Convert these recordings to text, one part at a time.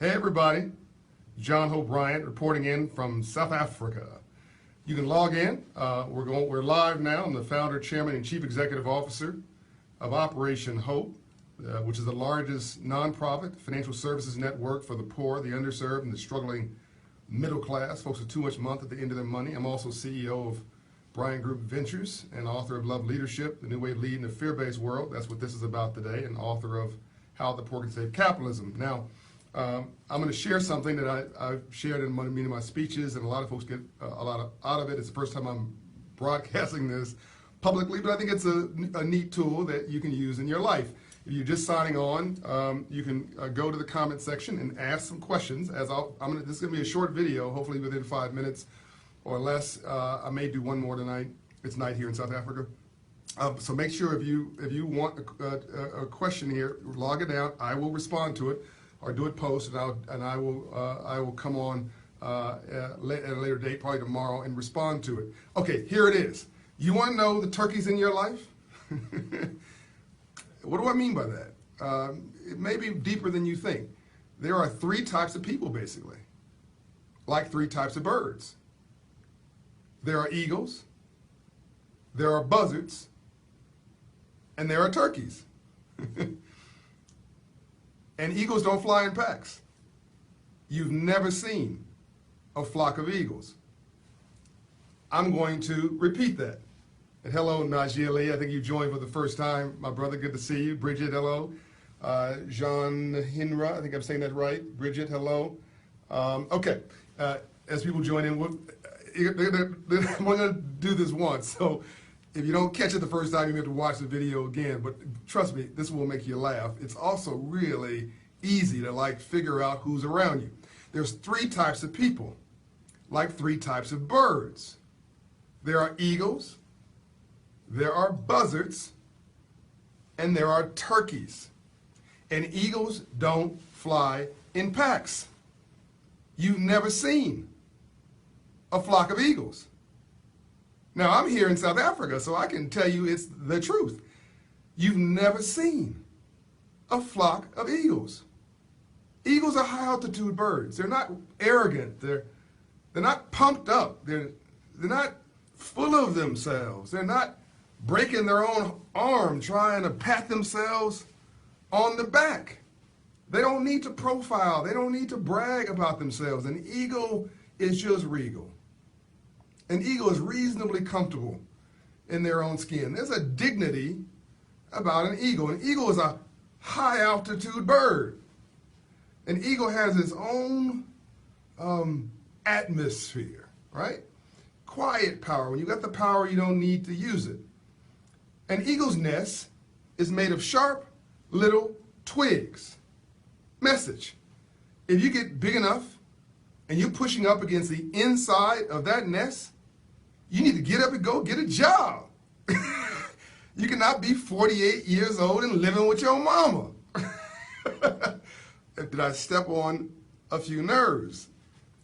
Hey everybody, John Hope Bryant reporting in from South Africa. You can log in. We're live now. I'm the founder, chairman, and chief executive officer of Operation Hope, which is the largest nonprofit financial services network for the poor, the underserved, and the struggling middle class, folks with too much month at the end of their money. I'm also CEO of Bryant Group Ventures and author of Love Leadership, The New Way to Lead in a Fear-Based World. That's what this is about today, and author of How the Poor Can Save Capitalism. Now, I'm going to share something that I've shared in many of my speeches, and a lot of folks get a lot out of it. It's the first time I'm broadcasting this publicly, but I think it's a neat tool that you can use in your life. If you're just signing on, you can go to the comment section and ask some questions. This is going to be a short video, hopefully within 5 minutes or less. I may do one more tonight. It's night here in South Africa. So make sure if you want a question here, log it down. I will respond to it, or do it post, and I will come on at a later date, probably tomorrow, and respond to it. Okay, here it is. You want to know the turkeys in your life? What do I mean by that? It may be deeper than you think. There are 3 types of people, basically, like 3 types of birds. There are eagles, there are buzzards, and there are turkeys. And eagles don't fly in packs. You've never seen a flock of eagles. I'm going to repeat that. And hello, Najee Ali. I think you joined for the first time. My brother, good to see you. Bridget, hello. Jean Hinra, I think I'm saying that right. Bridget, hello. Okay, as people join in, I'm going to do this once. So if you don't catch it the first time, you have to watch the video again. But trust me, this will make you laugh. It's also really easy to figure out who's around you. There's 3 types of people, like 3 types of birds. There are eagles, there are buzzards, and there are turkeys. And eagles don't fly in packs. You've never seen a flock of eagles. Now, I'm here in South Africa, so I can tell you it's the truth. You've never seen a flock of eagles. Eagles are high-altitude birds. They're not arrogant. They're not pumped up. They're not full of themselves. They're not breaking their own arm trying to pat themselves on the back. They don't need to profile. They don't need to brag about themselves. An eagle is just regal. An eagle is reasonably comfortable in their own skin. There's a dignity about an eagle. An eagle is a high-altitude bird. An eagle has its own atmosphere, right? Quiet power. When you got the power, you don't need to use it. An eagle's nest is made of sharp little twigs. Message: if you get big enough and you're pushing up against the inside of that nest, you need to get up and go get a job. You cannot be 48 years old and living with your mama. Did I step on a few nerves?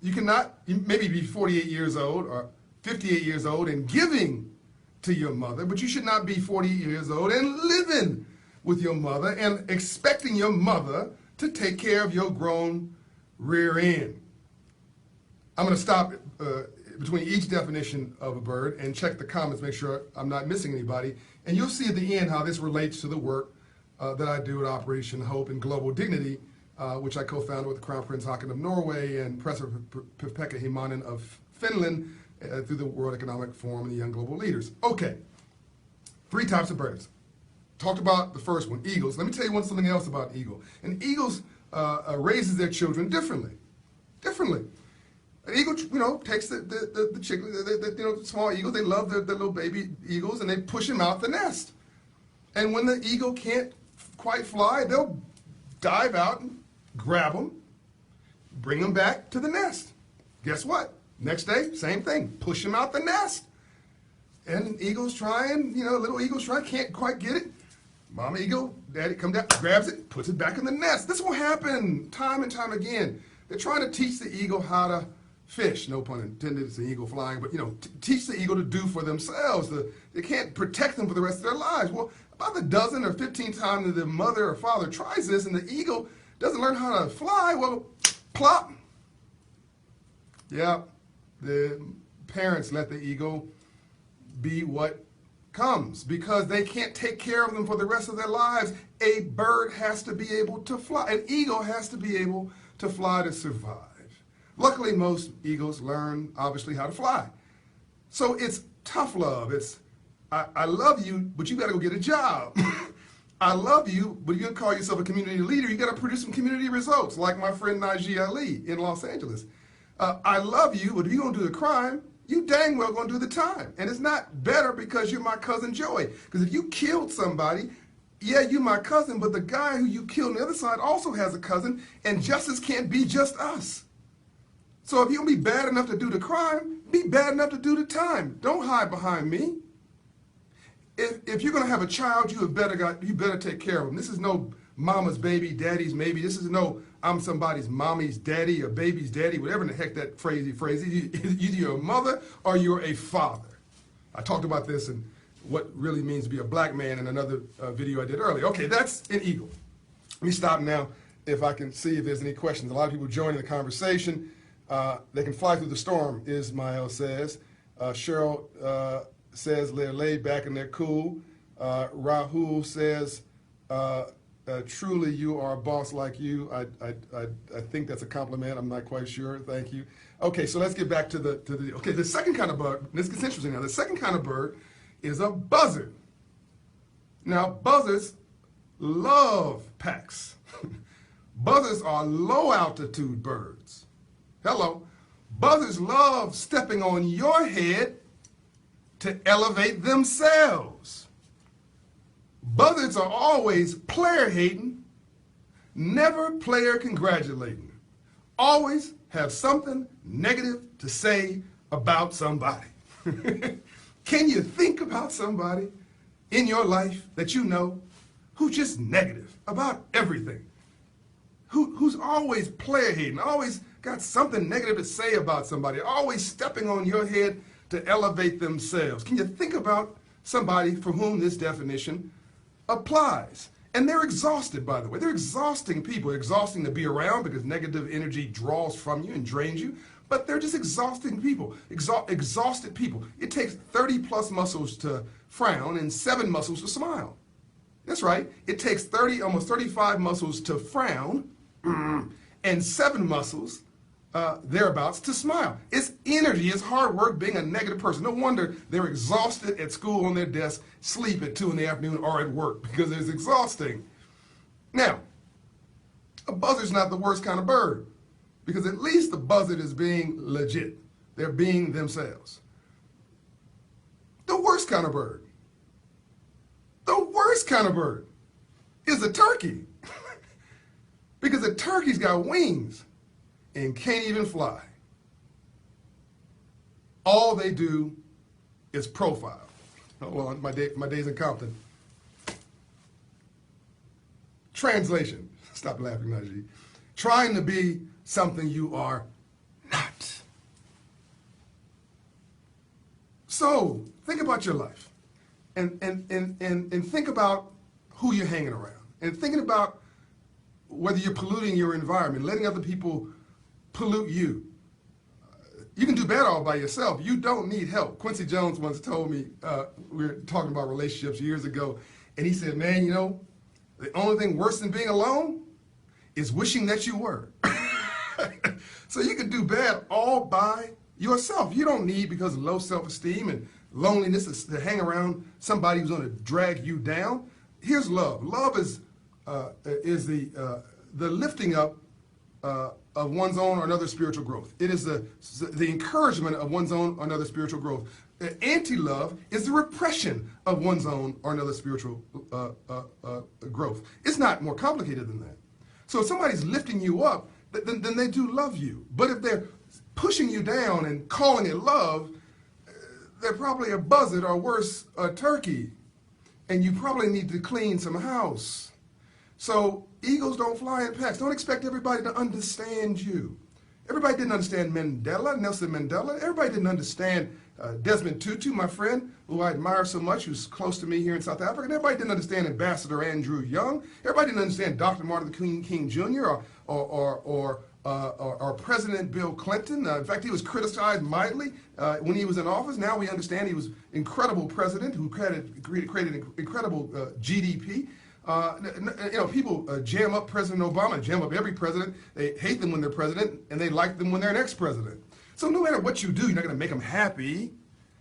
You cannot maybe be 48 years old or 58 years old and giving to your mother, but you should not be 40 years old and living with your mother and expecting your mother to take care of your grown rear end. I'm going to stop between each definition of a bird and check the comments, make sure I'm not missing anybody. And you'll see at the end how this relates to the work that I do at Operation Hope and Global Dignity, which I co-founded with the Crown Prince Haakon of Norway and Professor Pekka Himanen of Finland through the World Economic Forum and the Young Global Leaders. Okay, 3 types of birds. Talked about the first one, eagles. Let me tell you something else about eagle. And eagles raises their children differently. An eagle, takes the chicken, small eagles. They love their little baby eagles, and they push them out the nest. And when the eagle can't quite fly, they'll dive out and grab them, bring them back to the nest. Guess what? Next day, same thing. Push them out the nest. And eagles try and, little eagles try, can't quite get it. Mama eagle, daddy comes down, grabs it, puts it back in the nest. This will happen time and time again. They're trying to teach the eagle how to fish, no pun intended, it's an eagle flying, but teach the eagle to do for themselves. They can't protect them for the rest of their lives. Well, about a dozen or 15 times that the mother or father tries this and the eagle doesn't learn how to fly, well, Plop. Yeah, the parents let the eagle be what comes because they can't take care of them for the rest of their lives. A bird has to be able to fly. An eagle has to be able to fly to survive. Luckily, most eagles learn, obviously, how to fly. So it's tough love. It's, I love you, but you got to go get a job. I love you, but you're going to call yourself a community leader. You got to produce some community results, like my friend Najee Ali in Los Angeles. I love you, but if you're going to do the crime, you dang well going to do the time. And it's not better because you're my cousin Joey. Because if you killed somebody, yeah, you're my cousin, but the guy who you killed on the other side also has a cousin, and justice can't be just us. So if you're going to be bad enough to do the crime, be bad enough to do the time. Don't hide behind me. If you're going to have a child, you better take care of them. This is no mama's baby, daddy's maybe. This is no I'm somebody's mommy's daddy or baby's daddy, whatever in the heck that phrase is. Either you're a mother or you're a father. I talked about this and what really means to be a black man in another video I did earlier. Okay, that's an eagle. Let me stop now if I can see if there's any questions. A lot of people joining the conversation. They can fly through the storm, Ismail says. Cheryl says they're laid back and they're cool. Rahul says, truly you are a boss like you. I think that's a compliment. I'm not quite sure. Thank you. Okay, so let's get back to the second kind of bird. This gets interesting now. The second kind of bird is a buzzard. Now, buzzards love packs. Buzzards are low altitude birds. Hello. Buzzards love stepping on your head to elevate themselves. Buzzards are always player hating, never player congratulating. Always have something negative to say about somebody. Can you think about somebody in your life that you know who's just negative about everything? Who's always player hating, always got something negative to say about somebody, always stepping on your head to elevate themselves? Can you think about somebody for whom this definition applies? And they're exhausted, by the way. They're exhausting people. They're exhausting to be around because negative energy draws from you and drains you. But they're just exhausting people, exhausted people. It takes 30 plus muscles to frown and 7 muscles to smile. That's right. It takes 30, almost 35 muscles to frown and 7 muscles thereabouts to smile. It's energy, it's hard work being a negative person. No wonder they're exhausted at school on their desk, sleep at 2 in the afternoon or at work because it's exhausting. Now, a buzzard's not the worst kind of bird because at least the buzzard is being legit. They're being themselves. The worst kind of bird is a turkey because a turkey's got wings and can't even fly. All they do is profile. Hold on, my days in Compton. Translation. Stop laughing, Najee. Trying to be something you are not. So think about your life and think about who you're hanging around and thinking about whether you're polluting your environment, letting other people pollute you. You can do bad all by yourself. You don't need help. Quincy Jones once told me, we were talking about relationships years ago, and he said, man, you know, the only thing worse than being alone is wishing that you were. So you can do bad all by yourself. You don't need, because of low self-esteem and loneliness, to hang around somebody who's going to drag you down. Here's love. Love is the lifting up of one's own or another spiritual growth. It is the encouragement of one's own or another spiritual growth. Anti-love is the repression of one's own or another spiritual growth. It's not more complicated than that. So if somebody's lifting you up, then they do love you. But if they're pushing you down and calling it love, they're probably a buzzard or worse, a turkey. And you probably need to clean some house. So eagles don't fly in packs. Don't expect everybody to understand you. Everybody didn't understand Nelson Mandela. Everybody didn't understand Desmond Tutu, my friend, who I admire so much, who's close to me here in South Africa. And everybody didn't understand Ambassador Andrew Young. Everybody didn't understand Dr. Martin Luther King Jr. or or President Bill Clinton. In fact, he was criticized mightily when he was in office. Now we understand he was an incredible president who created incredible GDP. People jam up President Obama, jam up every president. They hate them when they're president, and they like them when they're an ex-president. So no matter what you do, you're not going to make them happy.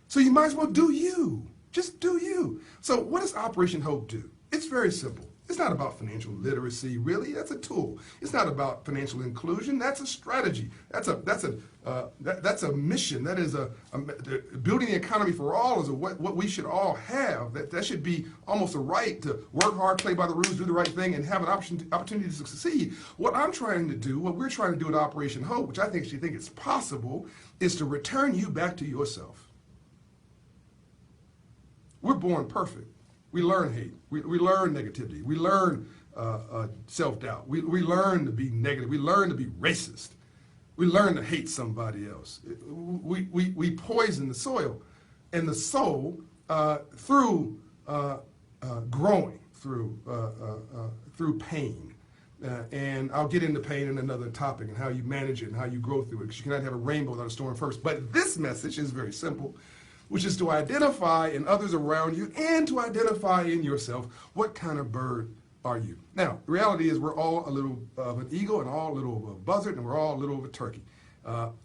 So you might as well do you. Just do you. So what does Operation Hope do? It's very simple. It's not about financial literacy, really. That's a tool. It's not about financial inclusion. That's a strategy. That's a mission. That is building the economy for all is what we should all have. That should be almost a right to work hard, play by the rules, do the right thing, and have an opportunity to succeed. What I'm trying to do, what we're trying to do at Operation Hope, which I think she think is possible, is to return you back to yourself. We're born perfect. We learn hate. We learn negativity. We learn self-doubt. We learn to be negative. We learn to be racist. We learn to hate somebody else. We poison the soil and the soul through growing, through pain. And I'll get into pain in another topic and how you manage it and how you grow through it, because you cannot have a rainbow without a storm first. But this message is very simple, which is to identify in others around you and to identify in yourself what kind of bird are you. Now, the reality is we're all a little of an eagle and all a little of a buzzard, and we're all a little of a turkey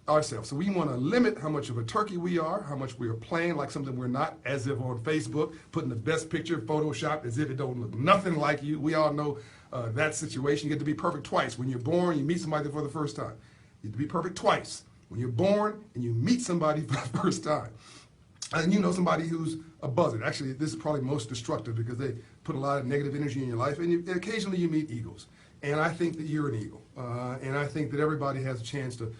ourselves. So we want to limit how much of a turkey we are, how much we are playing like something we're not, as if on Facebook, putting the best picture Photoshopped as if it don't look nothing like you. We all know that situation. You get to be perfect twice. When you're born, you meet somebody for the first time. You get to be perfect twice. When you're born and you meet somebody for the first time. And you know somebody who's a buzzard. Actually, this is probably most destructive because they put a lot of negative energy in your life. And occasionally you meet eagles. And I think that you're an eagle. And I think that everybody has a chance to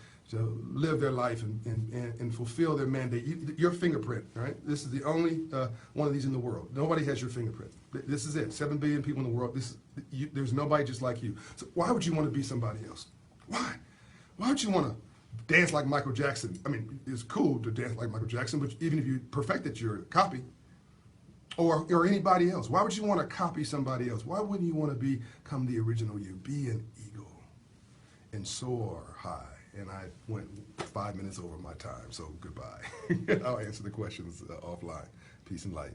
live their life and fulfill their mandate. Your fingerprint, right? This is the only one of these in the world. Nobody has your fingerprint. This is it. 7 billion people in the world. There's nobody just like you. So why would you want to be somebody else? Why? Why would you want to dance like Michael Jackson? I mean, it's cool to dance like Michael Jackson, but even if you perfected your copy, or anybody else, why would you want to copy somebody else? Why wouldn't you want to become the original you? Be an eagle and soar high. And I went 5 minutes over my time, so goodbye. I'll answer the questions offline. Peace and light.